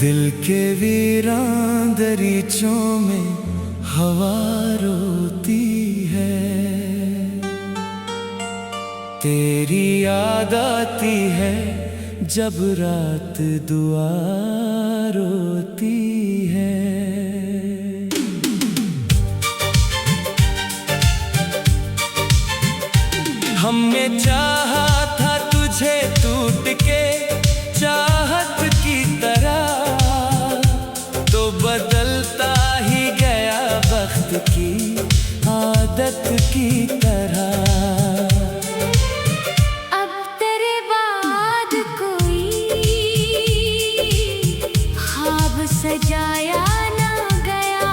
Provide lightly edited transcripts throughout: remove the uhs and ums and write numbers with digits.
दिल के वीरान दरीचों में हवा रोती है, तेरी याद आती है जब रात दुआ रोती है। हमने चाहा था तुझे टूट के चाहत की तरह, तो बदलता ही गया वक्त की आदत की तरह। अब तेरे बाद कोई ख्वाब सजाया ना गया,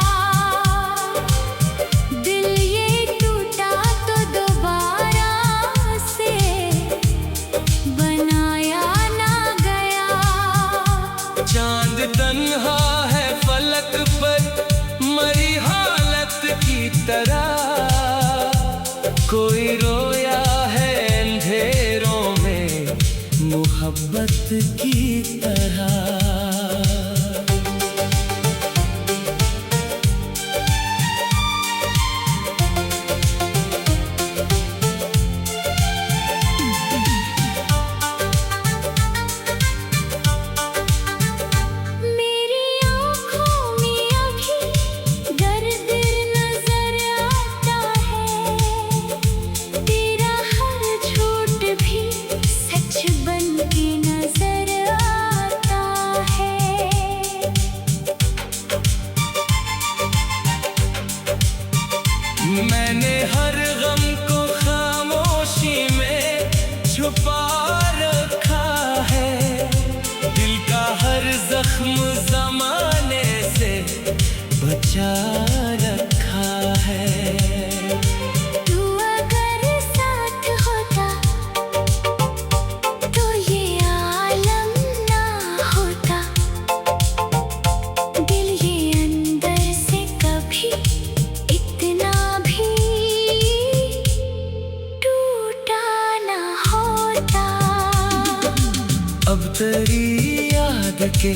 दिल ये टूटा तो दोबारा से बनाया ना गया। चांद तन्हा है फलक पर मरी हालत की तरह, कोई रोया है अंधेरों में मोहब्बत की तरह। मैंने हर गम को खामोशी में छुपा रखा है, दिल का हर जख्म जमाने से बचा रखा है। तू अगर साथ होता तो ये आलम ना होता, दिल ये अंदर से कभी इतना भी टूटा ना होता। अब तेरी याद के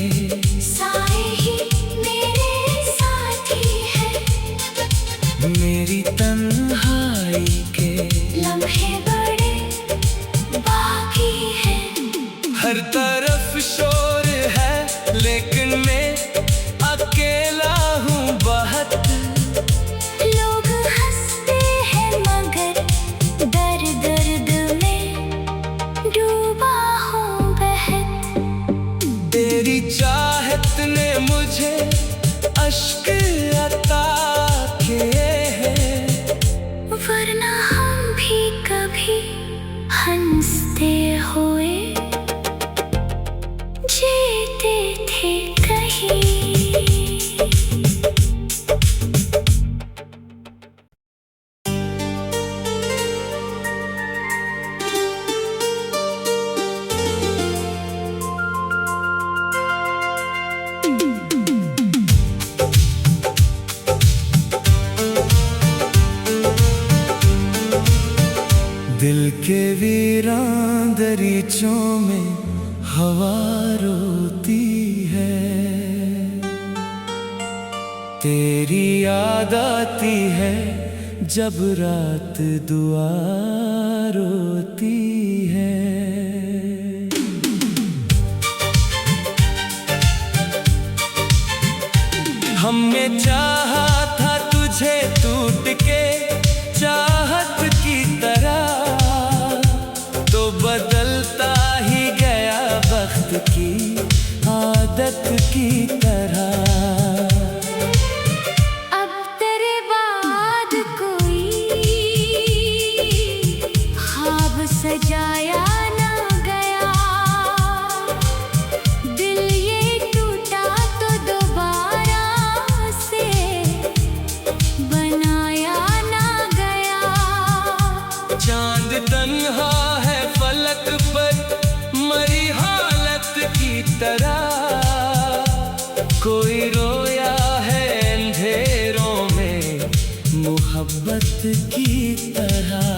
साए ही मेरे साथी है, मेरी तन्हाई के लम्हे बड़े बाकी हैं। हर तरफ शोर है लेकिन मैं अकेला हूँ बहुत। लोग हंसते हैं मगर दर्द में डूबा हूँ बहत। तेरी चाहत ने मुझे अश्क अता किए हैं, वरना हम भी कभी हंसते हुए जीते थे कहीं। दिल के वीरान दरीचों में हवा रोती है, तेरी याद आती है जब रात दुआ रोती है। हमने चाहा था तुझे टूट के चाहत की तरह, तो बदलता ही गया वक्त की आदत की तरह। अब तेरे बाद कोई ख्वाब सजाया ना गया, दिल ये टूटा तो दोबारा से बनाया ना गया। चांद तन्हा है फलक पर मरी हालत की तरह, कोई रोया है अंधेरों में मोहब्बत की तरह।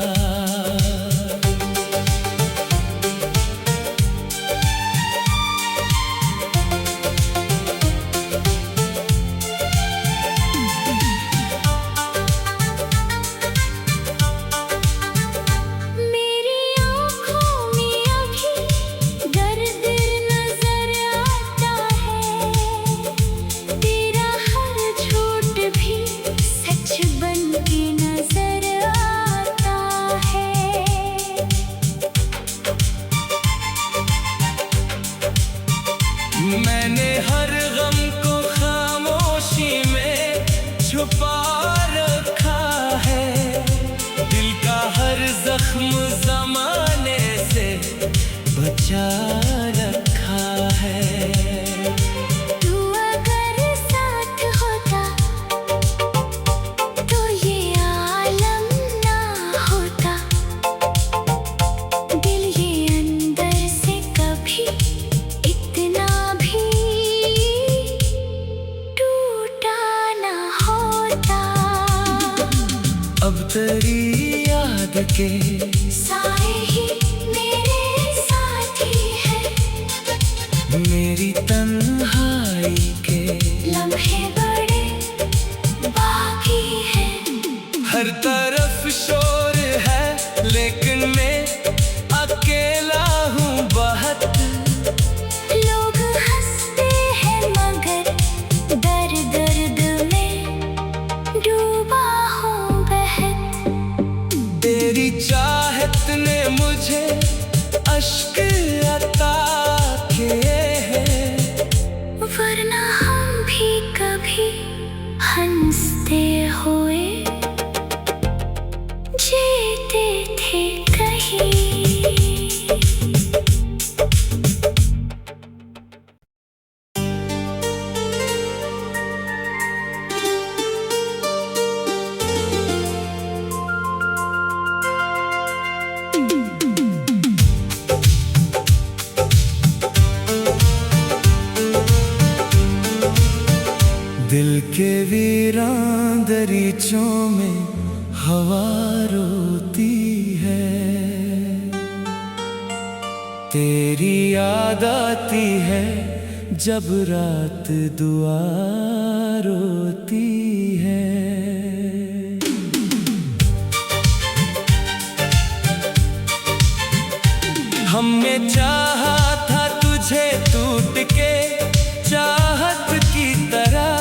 मैंने हर गम को खामोशी में छुपा रखा है, दिल का हर जख्म जमाने से बचा रखा है। तू अगर साथ होता तो ये आलम ना होता, दिल ये अंदर से कभी इतना भी टूटा ना होता। अब तेरी याद के साए ही मेरे साथी है, मेरी तन्हाई के लम्हे बड़े बाकी हैं। हर तरफ शोर है लेकिन मैं अकेला हूँ बहुत। लोग हंसते हैं मगर दर्द में डूबा हूँ बहत। तेरी चाहत ने मुझे अश्क अता किए हैं, वरना हम भी कभी हंसते हुए जीते थे कहीं। दिल के वीरान दरीचों में हवा रोती है, तेरी याद आती है जब रात दुआ रोती है। हमने चाहा था तुझे टूट के चाहत की तरह,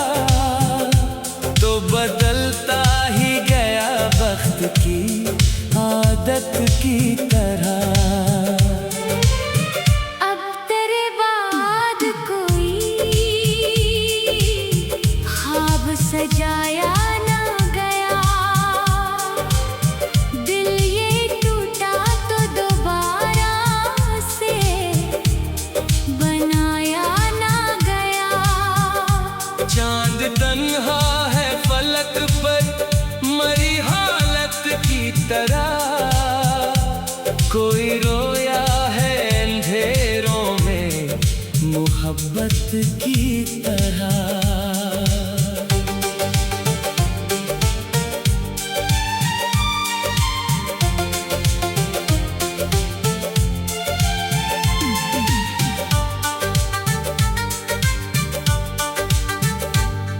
तो बदलता ही गया वक्त की आदत की तरह। अब तेरे बाद कोई ख्वाब सजाया ना गया, दिल ये टूटा तो दोबारा से बनाया ना गया। चांद तन्हा है फलक पर मरी हालत की तरह, कोई रोया है अंधेरों में मोहब्बत की तरह।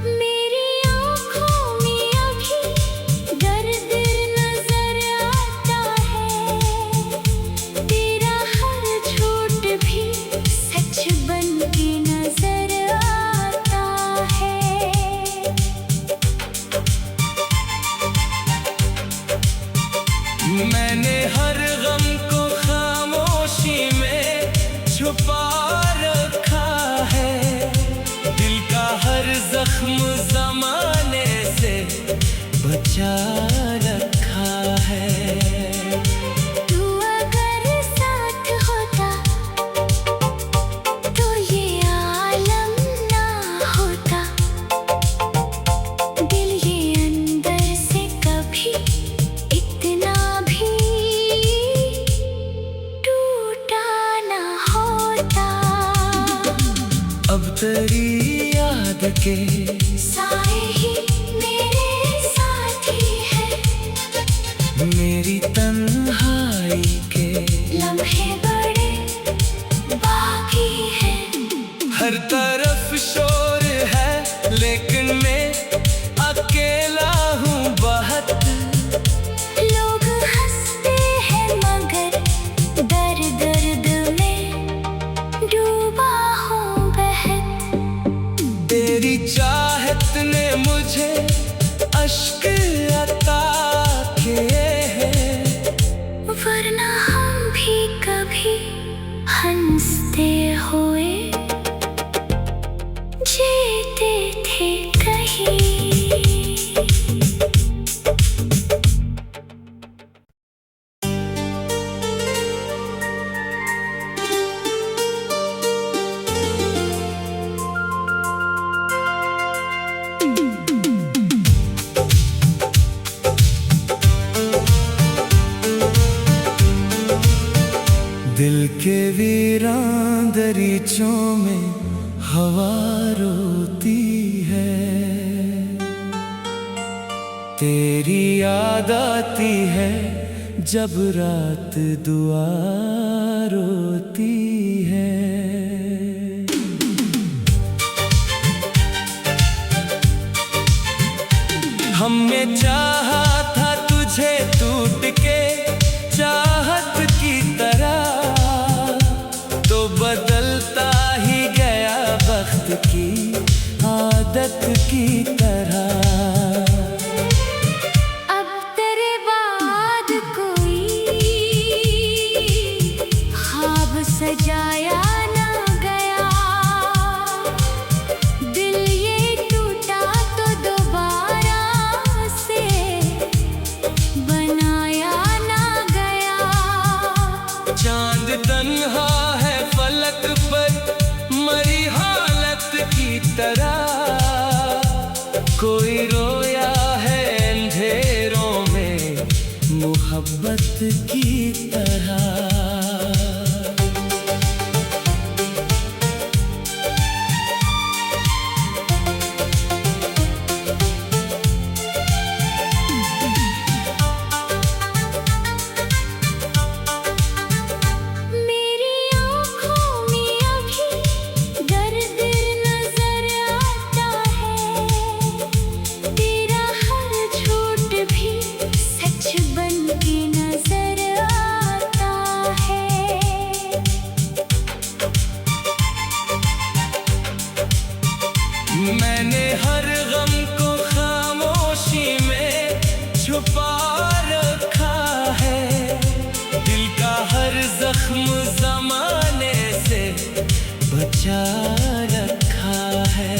मेरी आँखों में अभी दर्द नजर आता है, तेरा हर झूठ भी सच बन के नजर आता है। मैंने हर गम को खामोशी में छुपा रखा है, दिल का हर जख्म जमाने से बचा रखा है। तू अगर साथ होता तो ये आलम ना होता, दिल ये अंदर से कभी इतना भी टूटा ना होता। अब तेरी याद के साए ही मेरे साथी है, मेरी तन्हाई के लम्हे बड़े बाकी हैं। हर तरफ शोर है लेकिन मैं अकेला हूँ बहुत। लोग हंसते हैं मगर दर्द में डूबा हूँ बहत। तेरी चाहत ने मुझे अश्क अता किए हैं, वरना हम भी कभी हंसते हुए वीरान दरीचों में हवा रोती है, तेरी याद आती है जब रात दुआ रोती है। हमने चाहा था तुझे टूट के चाहत की तरह, तो बदलता ही गया वक्त की आदत की तरह। अब तेरे बाद कोई ख्वाब सजाया ना गया, दिल ये टूटा तो दोबारा से बनाया ना गया। चांद तन्हा है फलक पर मरी हालत की तरह, कोई रोया है अंधेरों में मोहब्बत की तरह। मेरी आँखों में अभी दर्द नजर आता है, तेरा हर झूठ भी सच बन के नजर आता है। मैंने हर गम को खामोशी में छुपा रखा है, दिल का हर जख्म जमाने से बचा रखा है।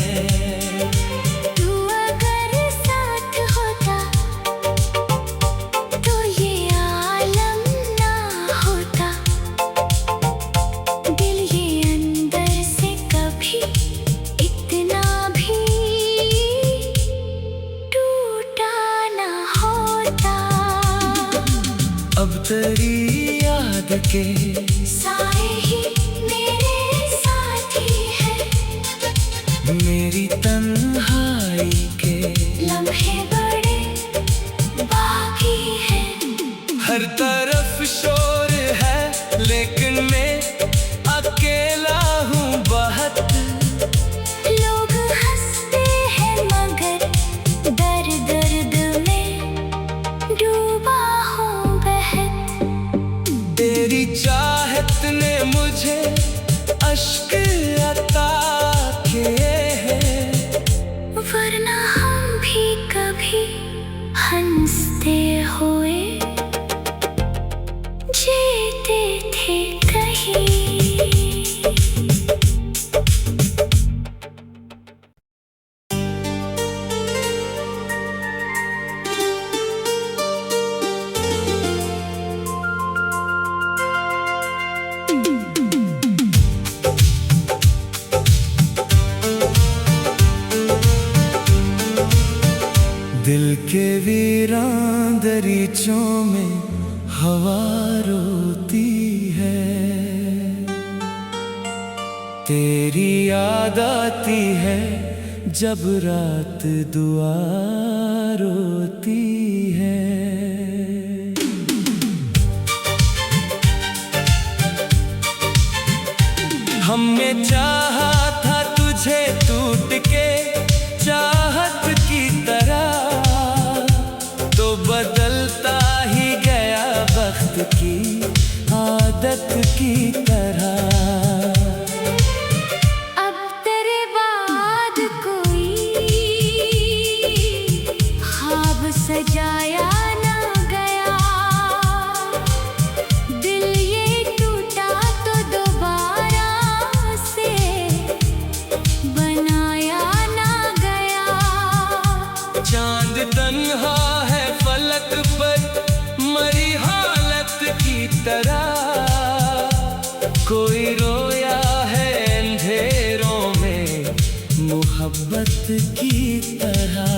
तू अगर साथ होता तो ये आलम ना होता, दिल ये अंदर से कभी इतना भी टूटा ना होता। अब तेरी याद के साए ही मेरे साथी है, मेरी तन्हाई के लम्हे बड़े बाकी है। हर तरफ शोर है लेकिन मैं अकेला हूँ बहुत। लोग हंसते हैं मगर दर्द में डूबा हूँ बहुत। तेरी चाहत ने मुझे अश्क अता किए हैं, वरना हम भी कभी हंसते हुए जीते थे कहीं। दिल के वीरान दरीचों में हवा रोती है, तेरी याद आती है जब रात दुआ रोती है। हमने चाहा था तुझे टूट के चाहत की तरह, तो बदलता ही गया वक्त की आदत की तरह। अब तेरे बाद कोई ख्वाब सजाया ना गया, दिल ये टूटा तो दोबारा से बनाया ना गया। चांद तन्हा है फलक पर मरी हालत की तरह, कोई रोया है अंधेरों में मोहब्बत की तरह।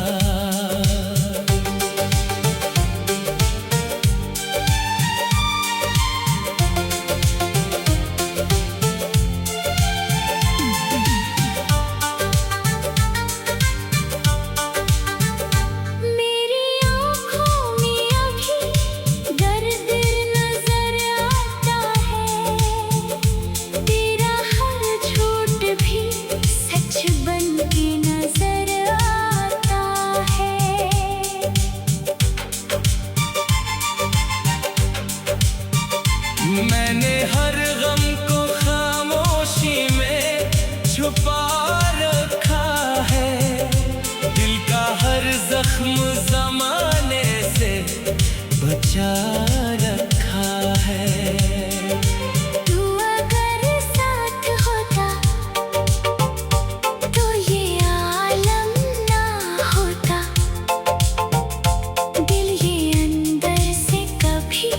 बचा रखा है। तू अगर साथ होता तो ये आलम ना होता। दिल ये अंदर से कभी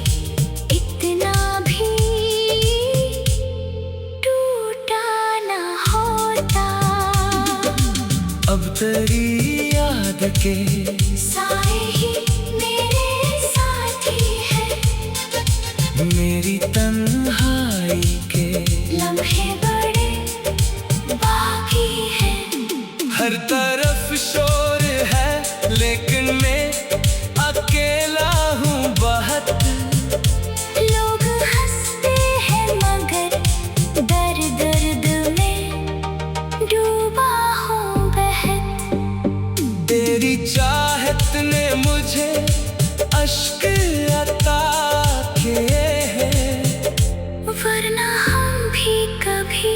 इतना भी टूटा ना होता। अब तेरी याद के साए ही मेरे साथी है। मेरी तन्हाई के लम्हे बड़े बाकी हैं। हर तरफ शोर है लेकिन मैं अकेला हूँ बहुत। लोग हंसते हैं मगर दर्द में डूबा हूँ बहत। तेरी चाहत ने मुझे अश्क अता किए हैं। वरना हम भी कभी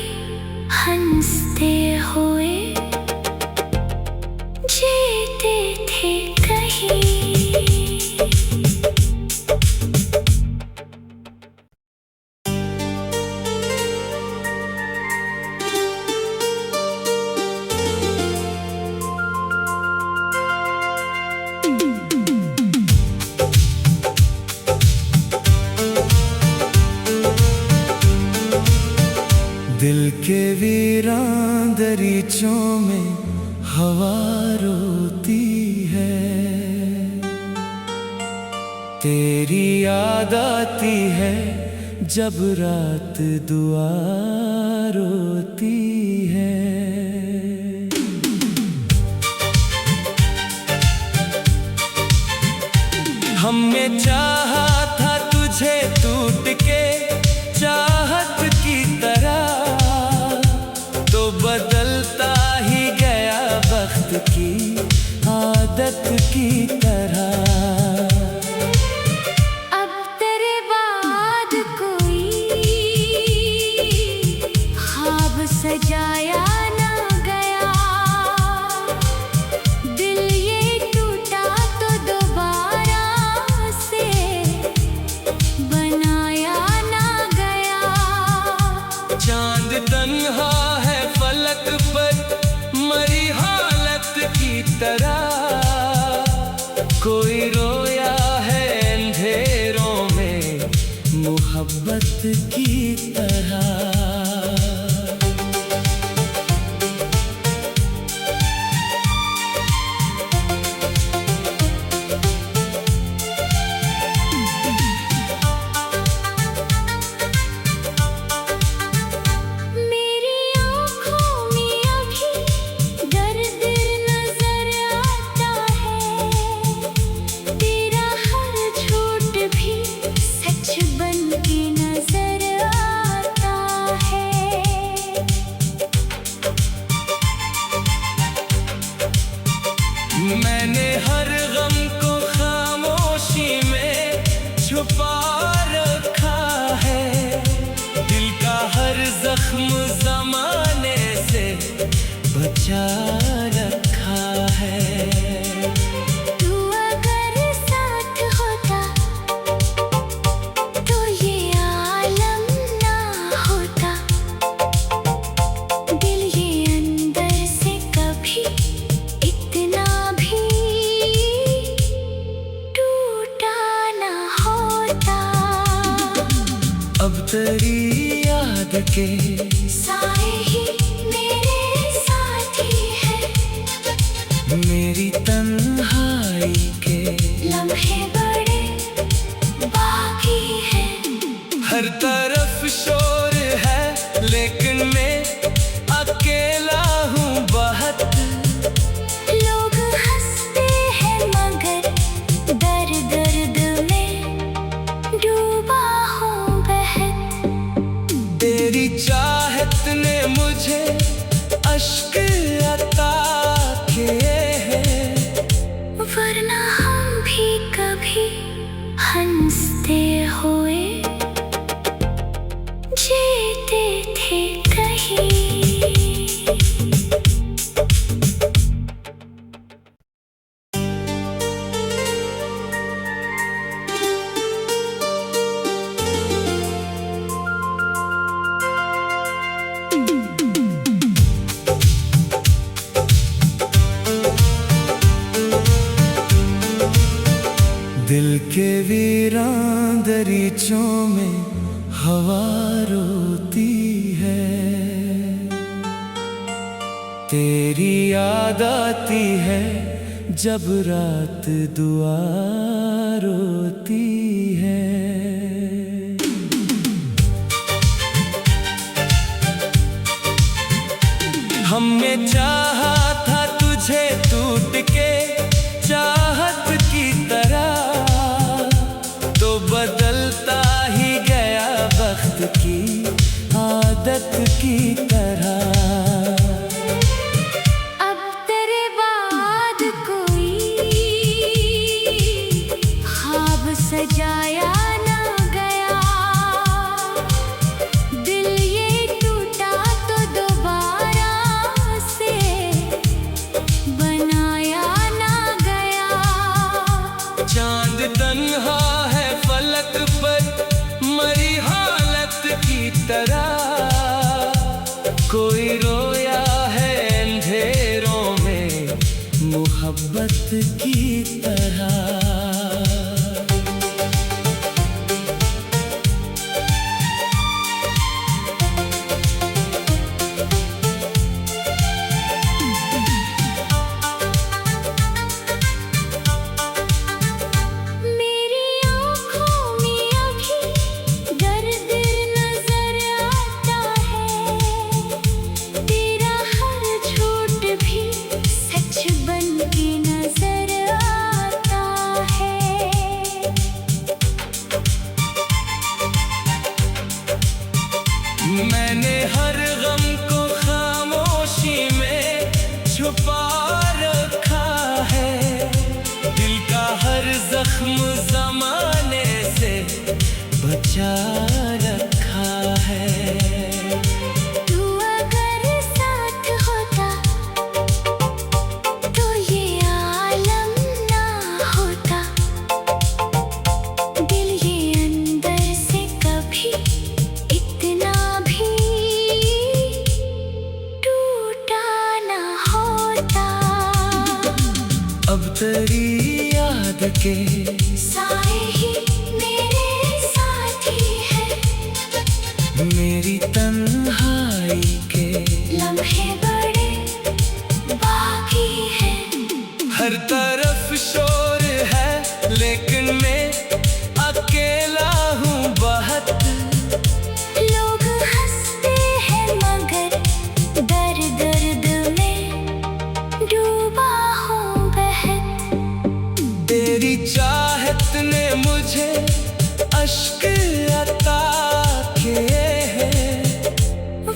हंसते हुए जीते थे कहीं। दिल के वीरान दरीचों में हवा रोती है। तेरी याद आती है जब रात दुआ रोती है। हमने चाहा था तुझे टूट के चाहत की तरह, तो बदलता ही गया वक्त की आदत की तरह। अब तेरे बाद कोई ख्वाब सजाया ना गया। दिल ये टूटा तो दोबारा से बनाया ना गया। चांद तन्हा है फलक पर मरी हालत की तरह। कोई रोया है अंधेरों में मोहब्बत की तरह। मेरी आँखों में अभी दर्द नजर आता है। तेरा हर झूठ भी सच बन के नजर आता है। मैंने हर गम को खामोशी में छुपा रखा है। दिल का हर जख्म जमाने से बचा रखा है। तू अगर साथ होता तो ये आलम ना होता। दिल ये अंदर से कभी इतना भी टूटा ना होता। अब तेरी याद के साए ही मेरे साथी है। मेरी तन्हाई के लम्हे बड़े बाकी हैं। हर तरफ शोर है लेकिन मैं अकेला हूँ बहुत। लोग हंसते हैं मगर दर्द में डूबा हूँ बहत। तेरी चाहत ने मुझे अश्क अता किए हैं। वरना हम भी कभी हंसते हुए जीते थे कहीं। दिल के वीरान दरीचों में हवा रोती है, तेरी याद आती है जब रात दुआ रोती है। हमने चाहा था तुझे टूट के चाहत की तरह, तो बदलता ही गया वक्त की आदत की तरह। अब तेरे बाद कोई ख्वाब सजाया ना गया, दिल ये टूटा तो दोबारा से बनाया ना गया। चांद तन्हा है फलक पर मरी हालत की तरह, कोई रोया है अंधेरों में मोहब्बत की तरह। मेरी आँखों में अभी दर्द नजर आता है, तेरा हर झूठ भी सच बन के नजर आता है। मैंने हर गम को खामोशी में छुपा रखा है, दिल का हर जख्म जमाने से बचा रखा है। तू अगर साथ होता तो ये आलम ना होता, दिल ये अंदर से कभी इतना भी टूटा ना होता। अब तेरी याद के साए ही मेरे साथी है, मेरी तन्हाई के लम्हे बड़े बाकी हैं। हर तरफ शोर है लेकिन मैं अकेला हूँ बहुत। लोग हंसते हैं मगर दर्द में डूबा हूँ बहत। तेरी चाहत ने मुझे अश्क अता किए हैं,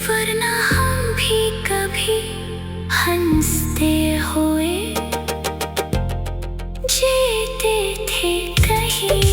वरना हम भी कभी हंसते हुए जीते थे कहीं।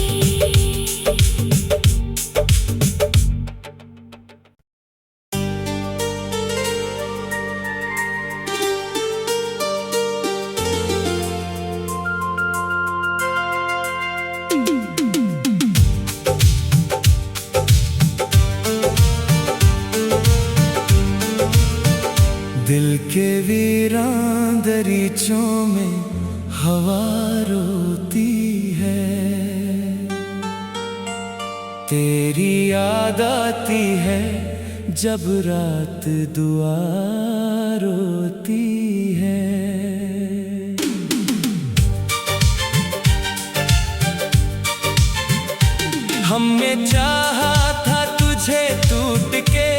दिल के वीरान दरीचों में हवा रोती है, तेरी याद आती है जब रात दुआ रोती है। हमने चाहा था तुझे टूट के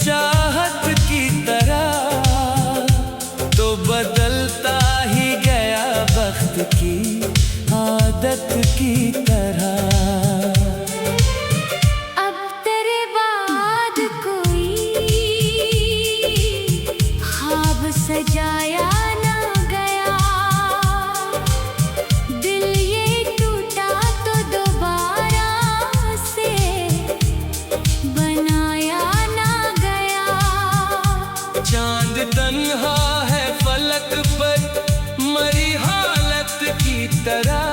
चाहत की तरह, तो बदलता ही गया वक्त की आदत की तरह। अब तेरे बाद कोई ख्वाब सजाया ना गया, दिल ये टूटा तो दोबारा से बनाया ना गया। चांद तन्हा है फलक पर मरी हालत की तरह,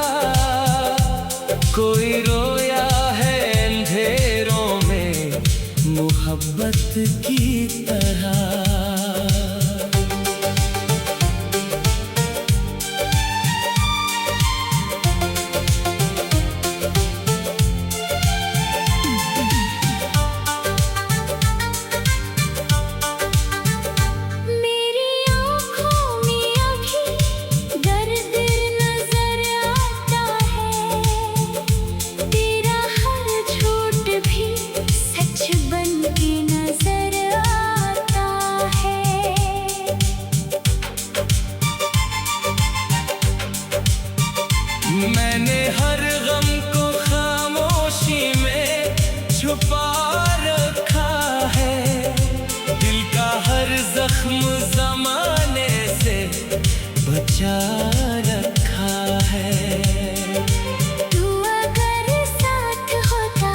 कोई रोया है अंधेरों में मोहब्बत की तरह। हर जख्म जमाने से बचा रखा है। तू अगर साथ होता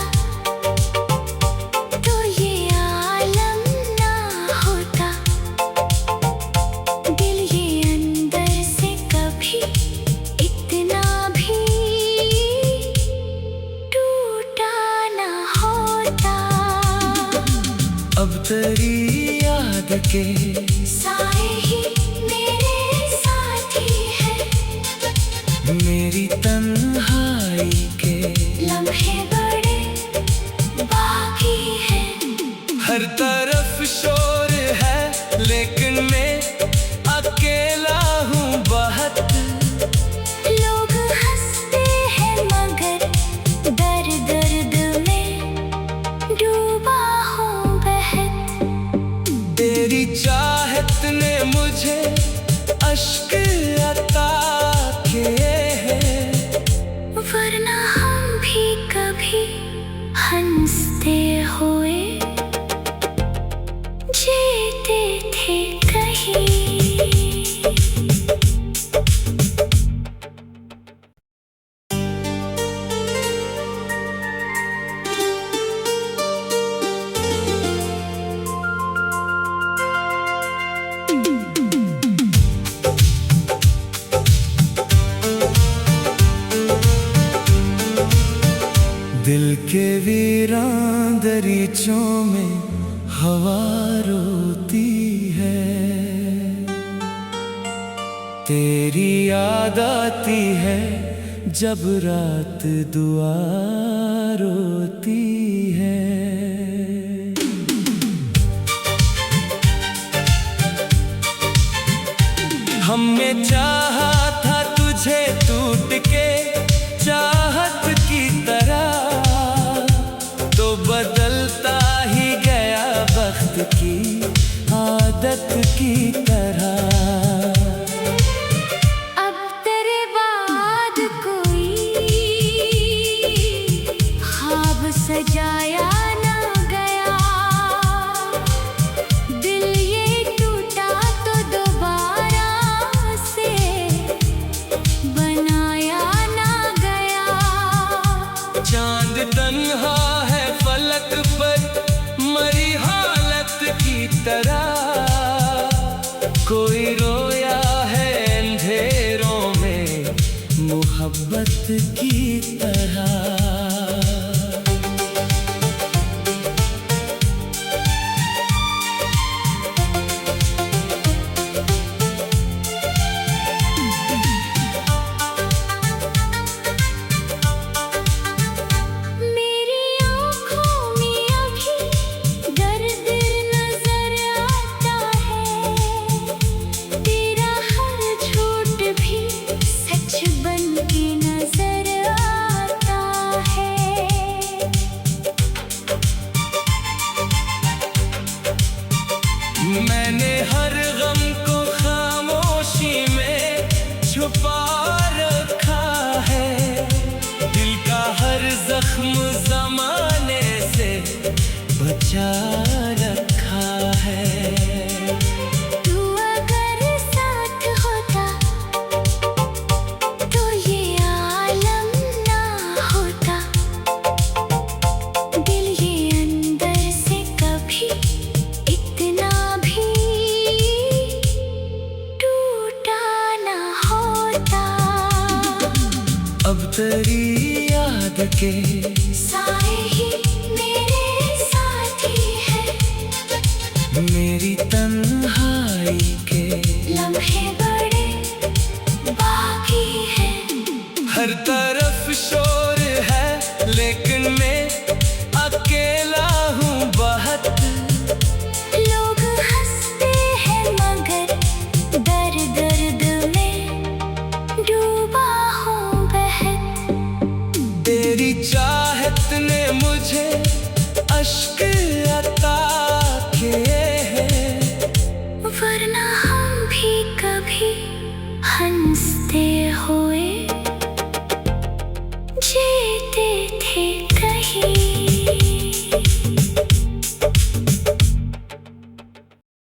तो ये आलम ना होता। दिल ये अंदर से कभी इतना भी टूटा ना होता। अब तेरी याद के साए ही मेरे साथी है। मेरी तन्हाई के लम्हे बड़े बाकी हैं। हर तरफ शोर है लेकिन मैं अकेला हूँ बहुत। लोग हंसते हैं मगर दर्द में डूबा हूँ बहुत। तेरी चाहत ने मुझे अश्क अता किए हैं। वरना हम भी कभी हंसते हुए जीते थे कहीं। दिल के वीरान दरीचों में हवा रोती है। तेरी याद आती है जब रात दुआ रोती है। हमने चाहा था तुझे टूट के चाहत की तरह, तो बदलता ही गया वक्त की आदत की तरह। अब तेरे बाद कोई ख्वाब सजाया ना गया। दिल ये टूटा तो दोबारा से बनाया ना गया। चांद तन्हा है फलक पर मरी हालत की तरह। कोई रोया है अंधेरों में मोहब्बत की तरह। मेरी आँखों में अभी दर्द नजर आता है। तेरा हर झूठ भी सच बन के नजर आता है। मैंने हर गम को खामोशी में छुपा रखा है। दिल का हर जख्म जमाने से बचा रखा है। तू अगर साथ होता तो ये आलम ना होता। दिल ये अंदर से कभी इतना भी टूटा ना होता। अब तेरी याद के साए ही मेरे साथी है। मेरी तन्हाई के लम्हे बड़े बाकी हैं। हर तरफ शोर है लेकिन मैं अकेला हूँ बहुत। लोग हंसते हैं मगर दर्द में डूबा हूँ बहुत। तेरी चाहत ने मुझे अश्क अता किए हैं। वरना हम भी कभी हंसते हुए